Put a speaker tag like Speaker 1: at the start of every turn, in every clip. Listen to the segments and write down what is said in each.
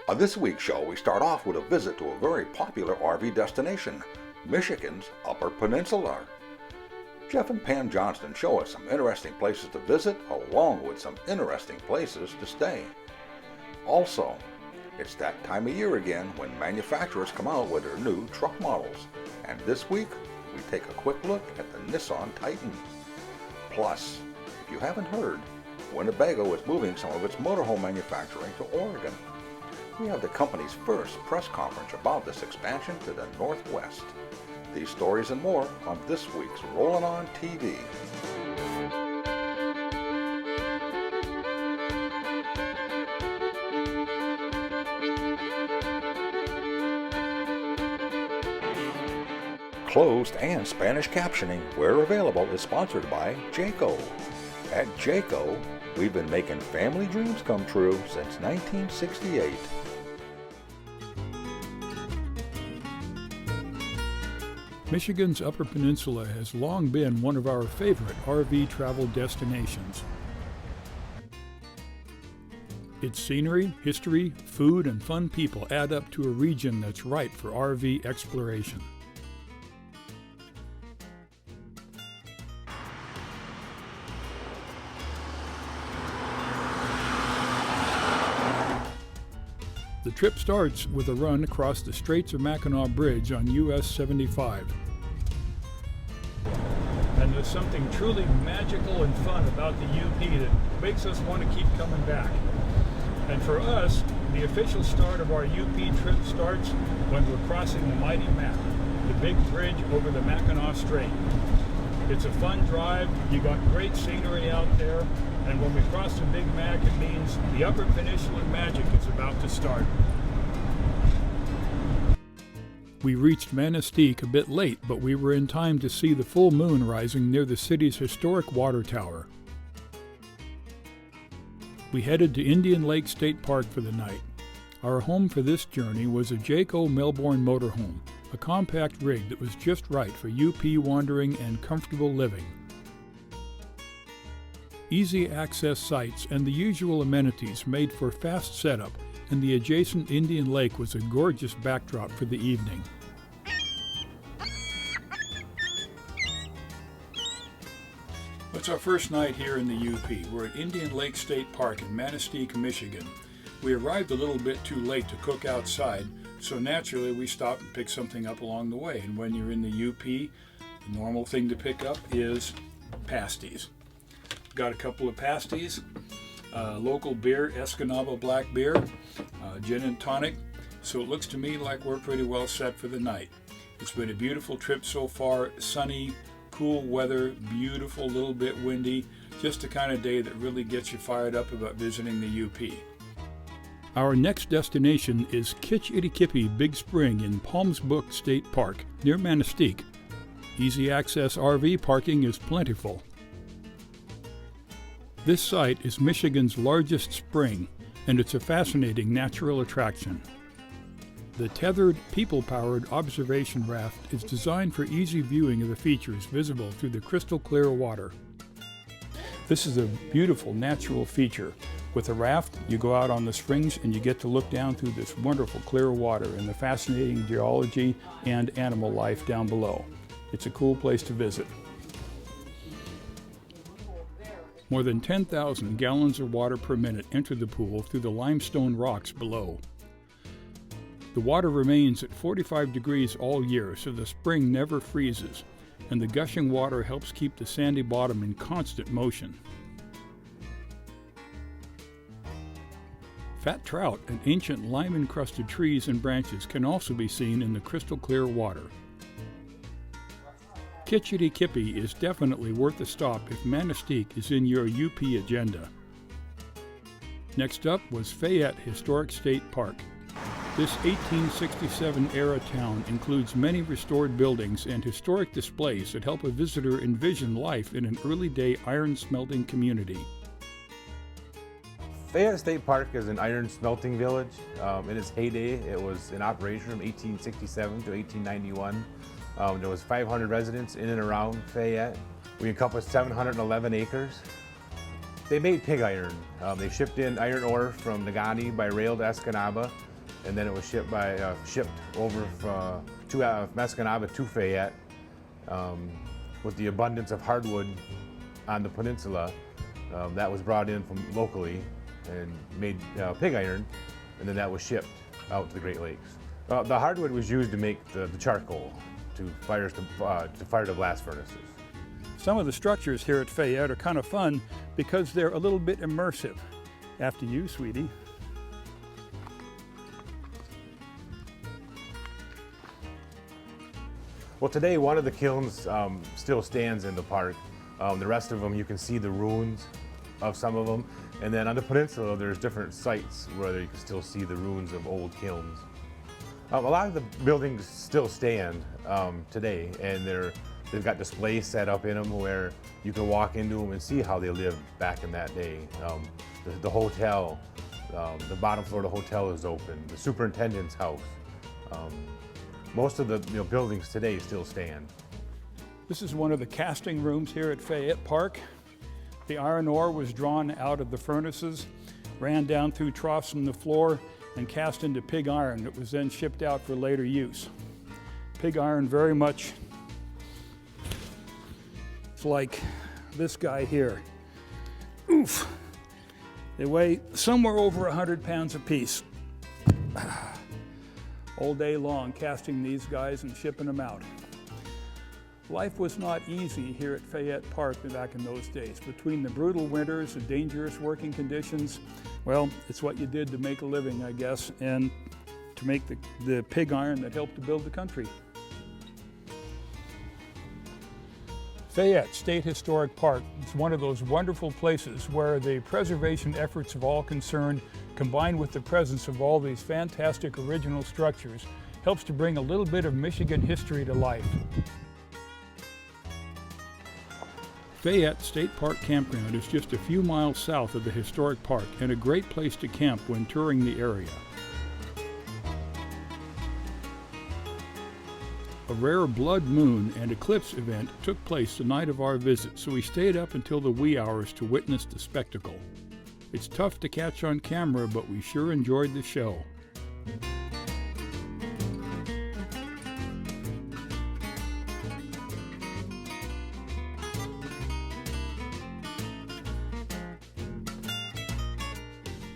Speaker 1: On this week's show, we start off with a visit to a very popular RV destination, Michigan's Upper Peninsula. Jeff and Pam Johnston show us some interesting places to visit, along with some interesting places to stay. Also, it's that time of year again when manufacturers come out with their new truck models. And this week, we take a quick look at the Nisan Titan. Plus, if you haven't heard, Winnebago is moving some of its motorhome manufacturing to Oregon. We have the company's first press conference about this expansion to the Northwest. These stories and more on this week's Rollin On TV. Closed and Spanish captioning, where available, is sponsored by Jayco. At Jayco, we've been making family dreams come true since 1968.
Speaker 2: Michigan's Upper Peninsula has long been one of our favorite RV travel destinations. Its scenery, history, food, and fun people add up to a region that's ripe for RV exploration. The trip starts with a run across the Straits of Mackinac Bridge on US 75. And there's something truly magical and fun about the UP that makes us want to keep coming back. And for us, the official start of our UP trip starts when we're crossing the mighty Mac, the big bridge over the Mackinac Strait. It's a fun drive, you got great scenery out there, and when we cross the Big Mac, it means the Upper Peninsula magic is about to start. We reached Manistee a bit late, but we were in time to see the full moon rising near the city's historic water tower. We headed to Indian Lake State Park for the night. Our home for this journey was a Jayco Melbourne motorhome, a compact rig that was just right for UP wandering and comfortable living. Easy access sites and the usual amenities made for fast setup, and the adjacent Indian Lake was a gorgeous backdrop for the evening. It's our first night here in the UP. We're at Indian Lake State Park in Manistee, Michigan. We arrived a little bit too late to cook outside, so naturally we stopped and picked something up along the way. And when you're in the UP, the normal thing to pick up is pasties. Got a couple of pasties, local beer, Escanaba black beer, gin and tonic. So it looks to me like we're pretty well set for the night. It's been a beautiful trip so far, sunny, cool weather, beautiful, little bit windy, just the kind of day that really gets you fired up about visiting the UP. Our next destination is Kitch-Itty-Kippy Big Spring in Palms Brook State Park, near Manistee. Easy access RV parking is plentiful. This site is Michigan's largest spring, and it's a fascinating natural attraction. The tethered, people-powered observation raft is designed for easy viewing of the features visible through the crystal clear water. This is a beautiful natural feature. With a raft, you go out on the springs and you get to look down through this wonderful clear water and the fascinating geology and animal life down below. It's a cool place to visit. More than 10,000 gallons of water per minute enter the pool through the limestone rocks below. The water remains at 45 degrees all year, so the spring never freezes, and the gushing water helps keep the sandy bottom in constant motion. Fat trout and ancient lime-encrusted trees and branches can also be seen in the crystal clear water. Kitch-Itty-Kippy is definitely worth a stop if Manistee is in your UP agenda. Next up was Fayette Historic State Park. This 1867-era town includes many restored buildings and historic displays that help a visitor envision life in an early-day iron-smelting community.
Speaker 3: Fayette State Park is an iron smelting village. In its heyday, it was in operation from 1867 to 1891. There was 500 residents in and around Fayette. We encompassed 711 acres. They made pig iron. They shipped in iron ore from Negaunee by rail to Escanaba. and then it was shipped over to Mescanaba to Fayette. With the abundance of hardwood on the peninsula, that was brought in from locally and made pig iron, and then that was shipped out to the Great Lakes. The hardwood was used to make the charcoal to fire the blast furnaces.
Speaker 2: Some of the structures here at Fayette are kind of fun because they're a little bit immersive. After you, sweetie.
Speaker 3: Well, today one of the kilns still stands in the park. The rest of them, you can see the ruins of some of them. And then on the peninsula, there's different sites where you can still see the ruins of old kilns. A lot of the buildings still stand today, and they've got displays set up in them where you can walk into them and see how they lived back in that day. The hotel, the bottom floor of the hotel is open, the superintendent's house. Most of the buildings today still stand.
Speaker 2: This is one of the casting rooms here at Fayette Park. The iron ore was drawn out of the furnaces, ran down through troughs in the floor, and cast into pig iron that was then shipped out for later use. Pig iron very much, it's like this guy here. Oof! They weigh somewhere over 100 pounds apiece. All day long casting these guys and shipping them out. Life was not easy here at Fayette Park back in those days. Between the brutal winters, the dangerous working conditions, well, it's what you did to make a living, I guess, and to make the pig iron that helped to build the country. Fayette State Historic Park is one of those wonderful places where the preservation efforts of all concerned, combined with the presence of all these fantastic original structures, helps to bring a little bit of Michigan history to life. Fayette State Park Campground is just a few miles south of the historic park and a great place to camp when touring the area. A rare blood moon and eclipse event took place the night of our visit, so we stayed up until the wee hours to witness the spectacle. It's tough to catch on camera, but we sure enjoyed the show.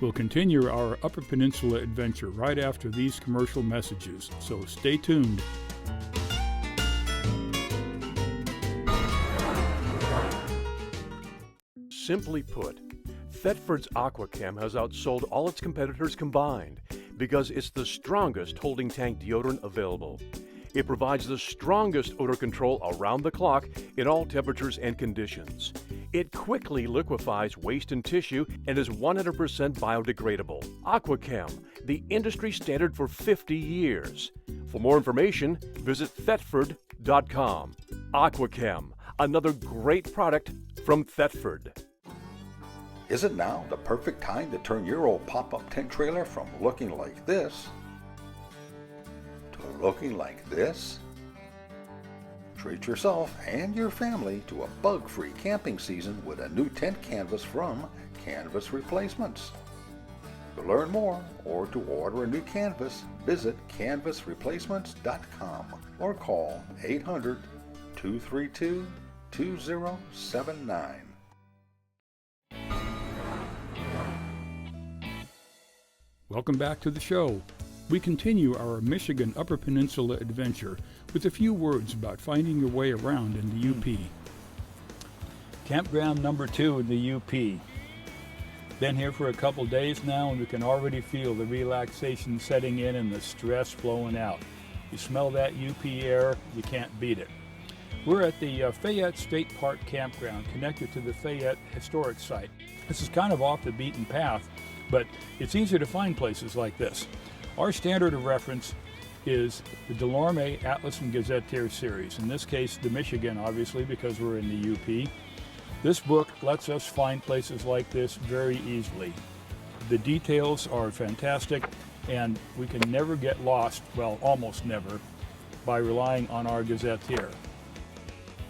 Speaker 2: We'll continue our Upper Peninsula adventure right after these commercial messages, so stay tuned.
Speaker 4: Simply put, Thetford's AquaChem has outsold all its competitors combined because it's the strongest holding tank deodorant available. It provides the strongest odor control around the clock in all temperatures and conditions. It quickly liquefies waste and tissue and is 100% biodegradable. AquaChem, the industry standard for 50 years. For more information, visit Thetford.com. AquaChem, another great product from Thetford.
Speaker 1: Is it now the perfect time to turn your old pop-up tent trailer from looking like this to looking like this? Treat yourself and your family to a bug-free camping season with a new tent canvas from Canvas Replacements. To learn more or to order a new canvas, visit canvasreplacements.com or call 800-232-2079.
Speaker 2: Welcome back to the show. We continue our Michigan Upper Peninsula adventure with a few words about finding your way around in the UP. Campground number 2 in the UP. Been here for a couple days now and we can already feel the relaxation setting in and the stress flowing out. You smell that UP air, you can't beat it. We're at the Fayette State Park Campground connected to the Fayette Historic Site. This is kind of off the beaten path, but it's easier to find places like this. Our standard of reference is the Delorme Atlas and Gazetteer series. In this case, the Michigan, obviously, because we're in the UP. This book lets us find places like this very easily. The details are fantastic, and we can never get lost, well, almost never, by relying on our Gazetteer.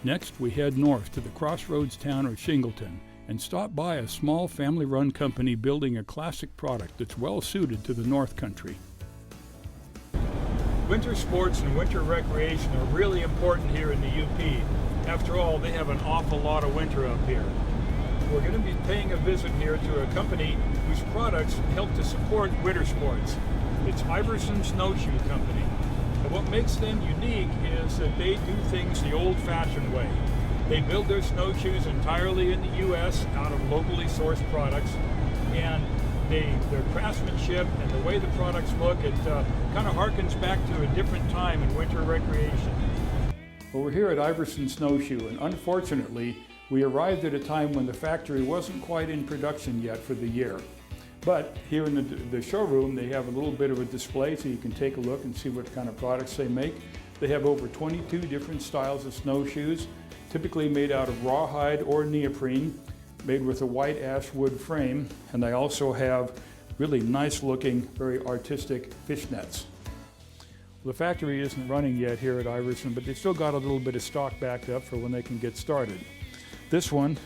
Speaker 2: Next, we head north to the crossroads town of Shingleton and stop by a small family-run company building a classic product that's well suited to the North Country. Winter sports and winter recreation are really important here in the UP. After all, they have an awful lot of winter up here. We're going to be paying a visit here to a company whose products help to support winter sports. It's Iverson Snowshoe Company. And what makes them unique is that they do things the old-fashioned way. They build their snowshoes entirely in the U.S. out of locally sourced products, and their craftsmanship and the way the products look, it kind of harkens back to a different time in winter recreation. Well, we're here at Iverson Snowshoe, and unfortunately, we arrived at a time when the factory wasn't quite in production yet for the year. But here in the showroom, they have a little bit of a display so you can take a look and see what kind of products they make. They have over 22 different styles of snowshoes, typically made out of rawhide or neoprene, made with a white ash wood frame, and they also have really nice looking, very artistic fishnets. The factory isn't running yet here at Iverson, but they still got a little bit of stock backed up for when they can get started. This one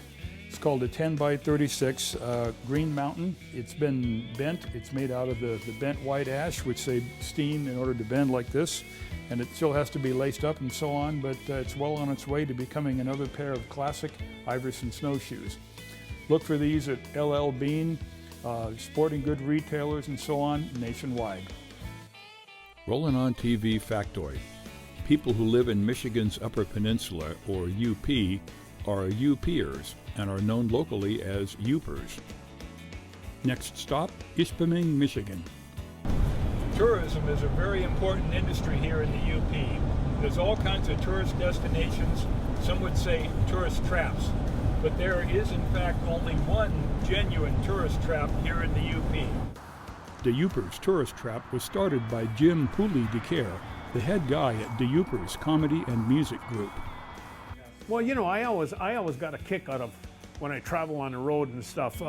Speaker 2: is called a 10x36 Green Mountain. It's been bent. It's made out of the bent white ash, which they steam in order to bend like this. And it still has to be laced up and so on, but it's well on its way to becoming another pair of classic Iverson snowshoes. Look for these at LL Bean, sporting good retailers and so on nationwide.
Speaker 5: Rollin On TV factoid. People who live in Michigan's Upper Peninsula, or UP, are UPers and are known locally as Upers. Next stop, Ispaming, Michigan.
Speaker 2: Tourism is a very important industry here in the UP. There's all kinds of tourist destinations, some would say tourist traps, but there is in fact only one genuine tourist trap here in the UP.
Speaker 5: The Upers Tourist Trap was started by Jim Pooley DeCare, the head guy at the Upers Comedy and Music Group.
Speaker 6: Well, you know, I always got a kick out of when I travel on the road and stuff.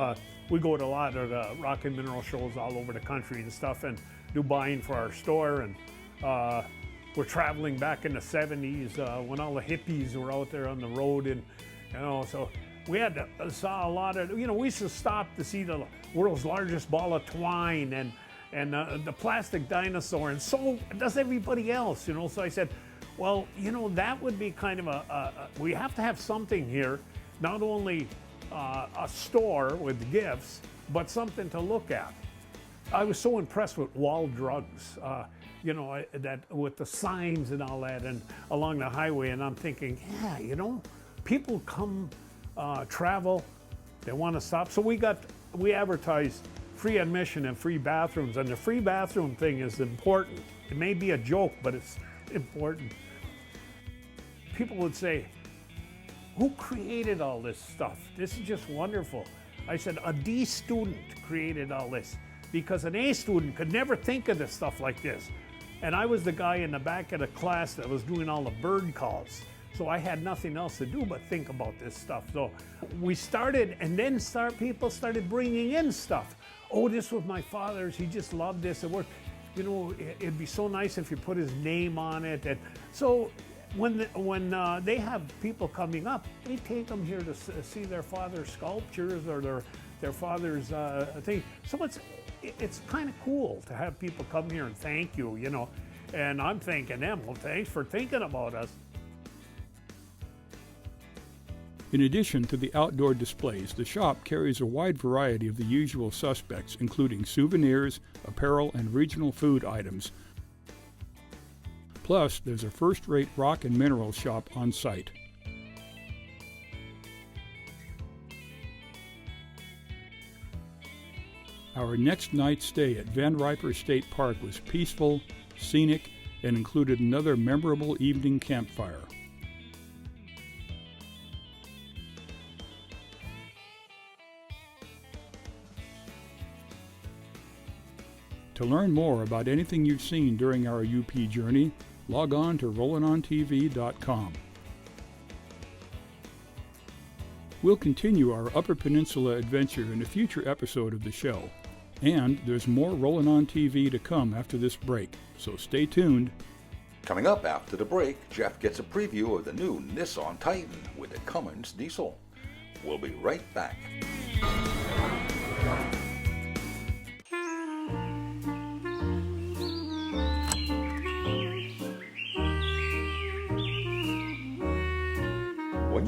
Speaker 6: We go to a lot of the rock and mineral shows all over the country and stuff, and do buying for our store. And we're traveling back in the 70s when all the hippies were out there on the road, and you know, so we saw a lot of, you know, we used to stop to see the world's largest ball of twine and the plastic dinosaur, and so does everybody else, you know. So I said, well, you know, that would be kind of we have to have something here, not only a store with gifts, but something to look at. I was so impressed with Wall Drugs, you know, that with the signs and all that, and along the highway, and I'm thinking, yeah, you know, people come travel, they want to stop. So we advertised free admission and free bathrooms, and the free bathroom thing is important. It may be a joke, but it's important. People would say, who created all this stuff? This is just wonderful. I said, a D student created all this, because an A student could never think of this stuff like this. And I was the guy in the back of the class that was doing all the bird calls. So I had nothing else to do but think about this stuff. So we started, and then people started bringing in stuff. Oh, this was my father's, he just loved this. It worked. You know, it'd be so nice if you put his name on it. And so when they have people coming up, they take them here to see their father's sculptures or their father's thing. So it's kind of cool to have people come here and thank you, you know. And I'm thanking them. Well, thanks for thinking about us.
Speaker 5: In addition to the outdoor displays, the shop carries a wide variety of the usual suspects, including souvenirs, apparel, and regional food items. Plus, there's a first-rate rock and mineral shop on site. Our next night's stay at Van Riper State Park was peaceful, scenic, and included another memorable evening campfire. To learn more about anything you've seen during our UP journey, log on to rollinontv.com. We'll continue our Upper Peninsula adventure in a future episode of the show. And there's more Rollin On TV to come after this break, so stay tuned.
Speaker 1: Coming up after the break, Jeff gets a preview of the new Nisan Titan with a Cummins diesel. We'll be right back.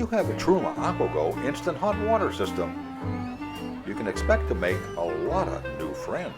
Speaker 1: you have a Truma AquaGo instant hot water system, you can expect to make a lot of new friends.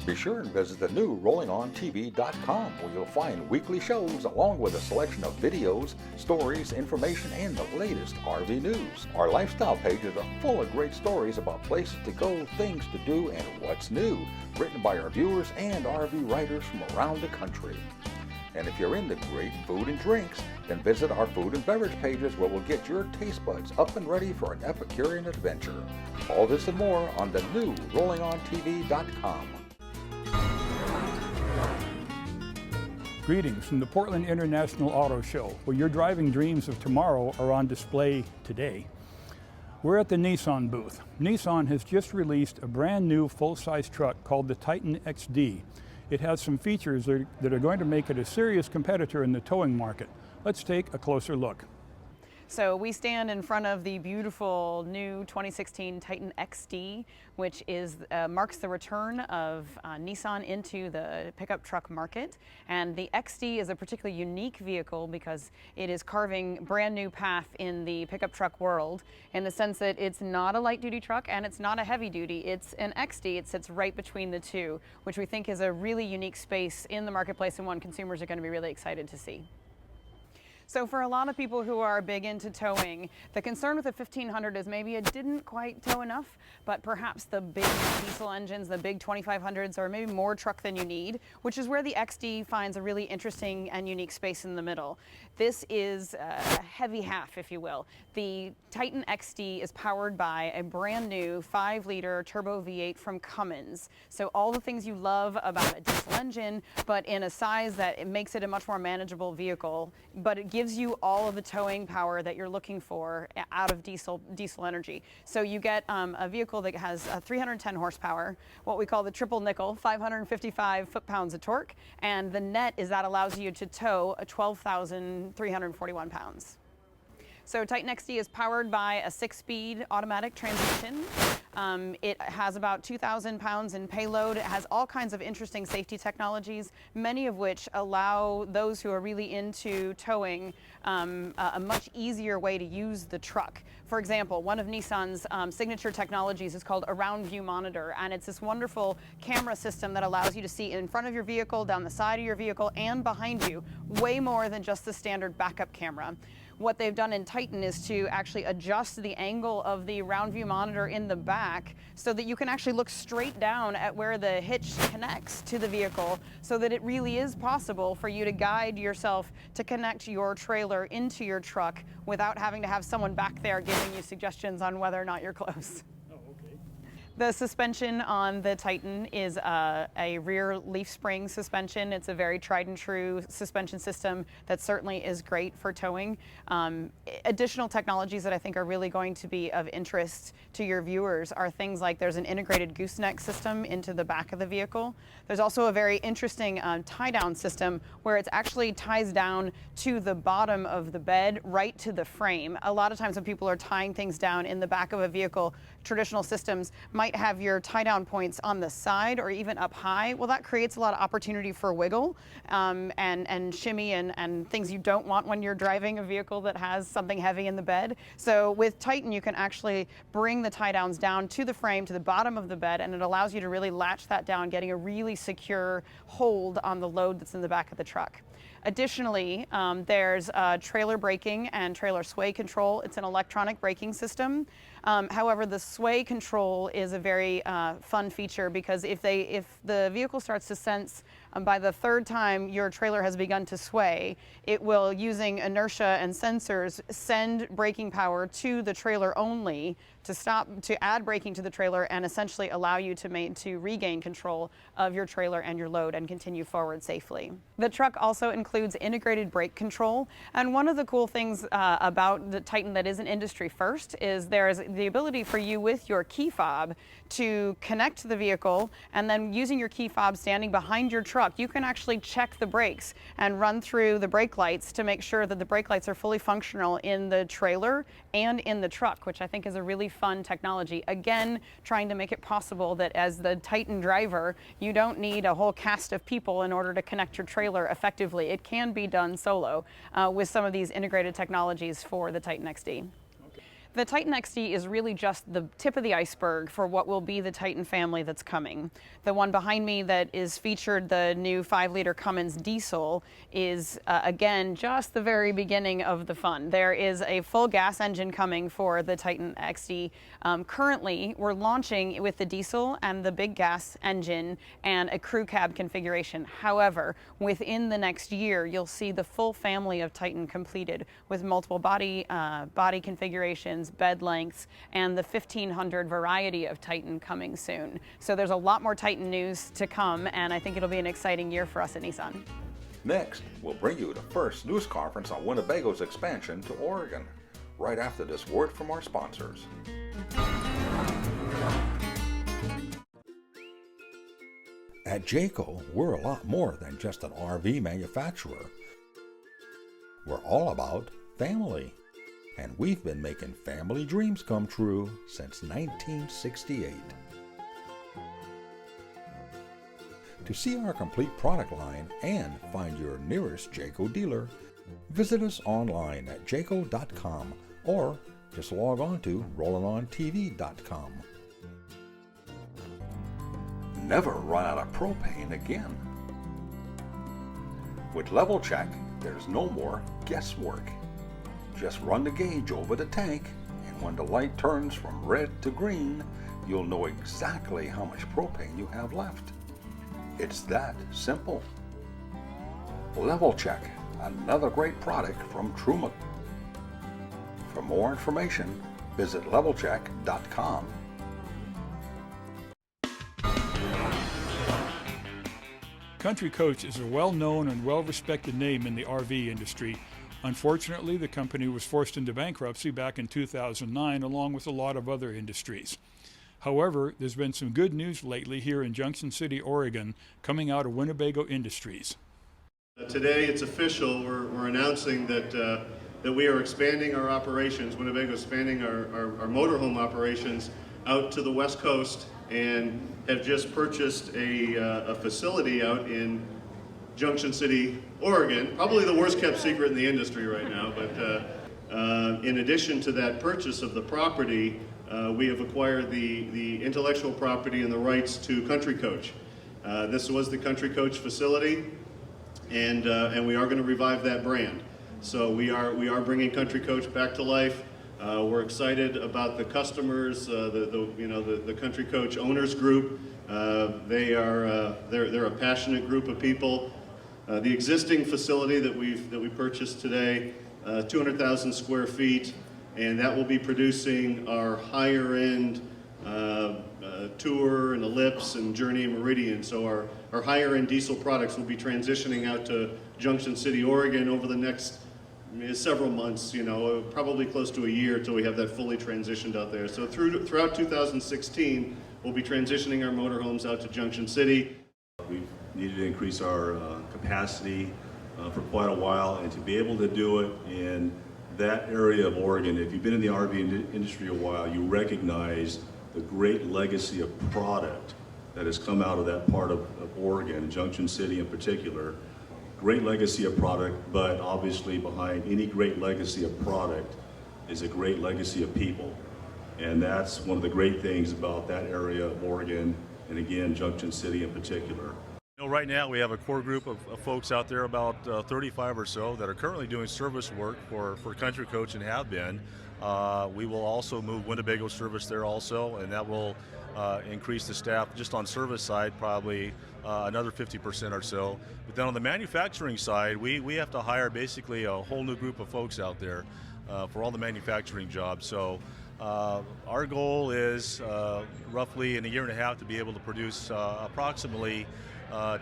Speaker 1: Be sure and visit the new RollingOnTV.com, where you'll find weekly shows along with a selection of videos, stories, information, and the latest RV news. Our lifestyle pages are full of great stories about places to go, things to do, and what's new, written by our viewers and RV writers from around the country. And if you're into great food and drinks, then visit our food and beverage pages, where we'll get your taste buds up and ready for an Epicurean adventure. All this and more on the new RollingOnTV.com.
Speaker 2: Greetings from the Portland International Auto Show, where your driving dreams of tomorrow are on display today. We're at the Nisan booth. Nisan has just released a brand new full-size truck called the Titan XD. It has some features that are going to make it a serious competitor in the towing market. Let's take a closer look.
Speaker 7: So we stand in front of the beautiful new 2016 Titan XD, which is marks the return of Nissan into the pickup truck market. And the XD is a particularly unique vehicle because it is carving brand new path in the pickup truck world, in the sense that it's not a light duty truck and it's not a heavy duty. It's an XD. It sits right between the two, which we think is a really unique space in the marketplace and one consumers are going to be really excited to see. So for a lot of people who are big into towing, the concern with the 1500 is maybe it didn't quite tow enough, but perhaps the big diesel engines, the big 2500s, are maybe more truck than you need, which is where the XD finds a really interesting and unique space in the middle. This is a heavy half, if you will. The Titan XD is powered by a brand new 5-liter turbo V8 from Cummins. So all the things you love about a diesel engine, but in a size that it makes it a much more manageable vehicle, but it gives you all of the towing power that you're looking for out of diesel energy. So you get a vehicle that has 310 horsepower, what we call the triple nickel, 555 foot-pounds of torque, and the net is that allows you to tow 12,341 pounds. So Titan XD is powered by a 6-speed automatic transmission. It has about 2,000 pounds in payload. It has all kinds of interesting safety technologies, many of which allow those who are really into towing a much easier way to use the truck. For example, one of Nissan's signature technologies is called a round view monitor, and it's this wonderful camera system that allows you to see in front of your vehicle, down the side of your vehicle, and behind you, way more than just the standard backup camera. What they've done in Titan is to actually adjust the angle of the round view monitor in the back so that you can actually look straight down at where the hitch connects to the vehicle, so that it really is possible for you to guide yourself to connect your trailer into your truck without having to have someone back there giving you suggestions on whether or not you're close. The suspension on the Titan is a rear leaf spring suspension. It's a very tried and true suspension system that certainly is great for towing. Additional technologies that I think are really going to be of interest to your viewers are things like there's an integrated gooseneck system into the back of the vehicle. There's also a very interesting tie-down system where it actually ties down to the bottom of the bed, right to the frame. A lot of times when people are tying things down in the back of a vehicle, traditional systems might have your tie-down points on the side or even up high. Well, that creates a lot of opportunity for wiggle and shimmy and things you don't want when you're driving a vehicle that has something heavy in the bed. So with Titan, you can actually bring the tie-downs down to the frame, to the bottom of the bed, and it allows you to really latch that down, getting a really secure hold on the load that's in the back of the truck. Additionally, there's trailer braking and trailer sway control. It's an electronic braking system. However, the sway control is a very fun feature because if the vehicle starts to sense by the third time your trailer has begun to sway, it will, using inertia and sensors, send braking power to the trailer only to add braking to the trailer and essentially allow you to regain control of your trailer and your load and continue forward safely. The truck also includes integrated brake control, and one of the cool things about the Titan that is an industry first is there's the ability for you with your key fob to connect the vehicle, and then using your key fob standing behind your truck truck, you can actually check the brakes and run through the brake lights to make sure that the brake lights are fully functional in the trailer and in the truck, which I think is a really fun technology. Again, trying to make it possible that as the Titan driver, you don't need a whole cast of people in order to connect your trailer effectively. It can be done solo with some of these integrated technologies for the Titan XD. The Titan XD is really just the tip of the iceberg for what will be the Titan family that's coming. The one behind me that is featured, the new 5-liter Cummins diesel, is again just the very beginning of the fun. There is a full gas engine coming for the Titan XD. Currently, we're launching with the diesel and the big gas engine and a crew cab configuration. However, within the next year, you'll see the full family of Titan completed with multiple body configurations, bed lengths, and the 1500 variety of Titan coming soon. So there's a lot more Titan news to come, and I think it'll be an exciting year for us at Nissan.
Speaker 1: Next, we'll bring you the first news conference on Winnebago's expansion to Oregon, right after this word from our sponsors. At Jayco, we're a lot more than just an RV manufacturer. We're all about family. And we've been making family dreams come true since 1968. To see our complete product line and find your nearest Jayco dealer, visit us online at jayco.com or just log on to rollinontv.com. Never run out of propane again. With Level Check, there's no more guesswork. Just run the gauge over the tank, and when the light turns from red to green, you'll know exactly how much propane you have left. It's that simple. Level Check, another great product from Truma. For more information, visit levelcheck.com.
Speaker 2: Country Coach is a well-known and well-respected name in the RV industry. Unfortunately, the company was forced into bankruptcy back in 2009, along with a lot of other industries. However, there's been some good news lately here in Junction City, Oregon, coming out of Winnebago Industries.
Speaker 8: Today it's official. We're announcing that we are expanding our operations. Winnebago is expanding our motorhome operations out to the West Coast and have just purchased a facility out in Junction City, Oregon, probably the worst kept secret in the industry right now, but in addition to that purchase of the property, we have acquired the intellectual property and the rights to Country Coach. This was the Country Coach facility, and we are going to revive that brand. So we are bringing Country Coach back to life. We're excited about the customers, the Country Coach owners group. They're a passionate group of people. The existing facility that we purchased today, 200,000 square feet, and that will be producing our higher end Tour and Ellipse and Journey and Meridian. So our higher end diesel products will be transitioning out to Junction City, Oregon over the next several months, probably close to a year till we have that fully transitioned out there. So throughout 2016, we'll be transitioning our motorhomes out to Junction City.
Speaker 9: We've needed to increase our capacity for quite a while, and to be able to do it in that area of Oregon, if you've been in the RV industry a while, you recognize the great legacy of product that has come out of that part of Oregon, Junction City in particular. Great legacy of product, but obviously behind any great legacy of product is a great legacy of people. And that's one of the great things about that area of Oregon, and again, Junction City in particular.
Speaker 10: Right now we have a core group of folks out there, about 35 or so, that are currently doing service work for Country Coach and have been. We will also move Winnebago service there also, and that will increase the staff just on service side probably another 50% or so. But then on the manufacturing side, we have to hire basically a whole new group of folks out there for all the manufacturing jobs. So our goal is roughly in a year and a half to be able to produce approximately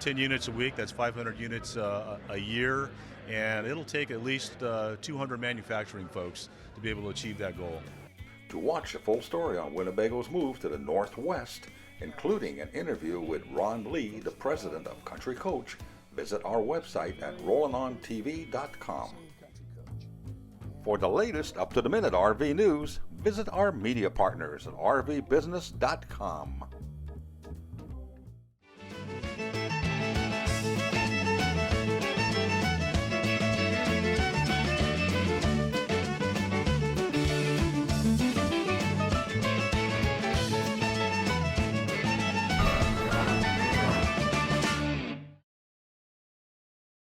Speaker 10: 10 units a week. That's 500 units a year, and it'll take at least 200 manufacturing folks to be able to achieve that goal.
Speaker 1: To watch the full story on Winnebago's move to the Northwest including an interview with Ron Lee, the president of Country Coach. Visit our website at rollinontv.com. For the latest up-to-the-minute RV news, visit our media partners at rvbusiness.com.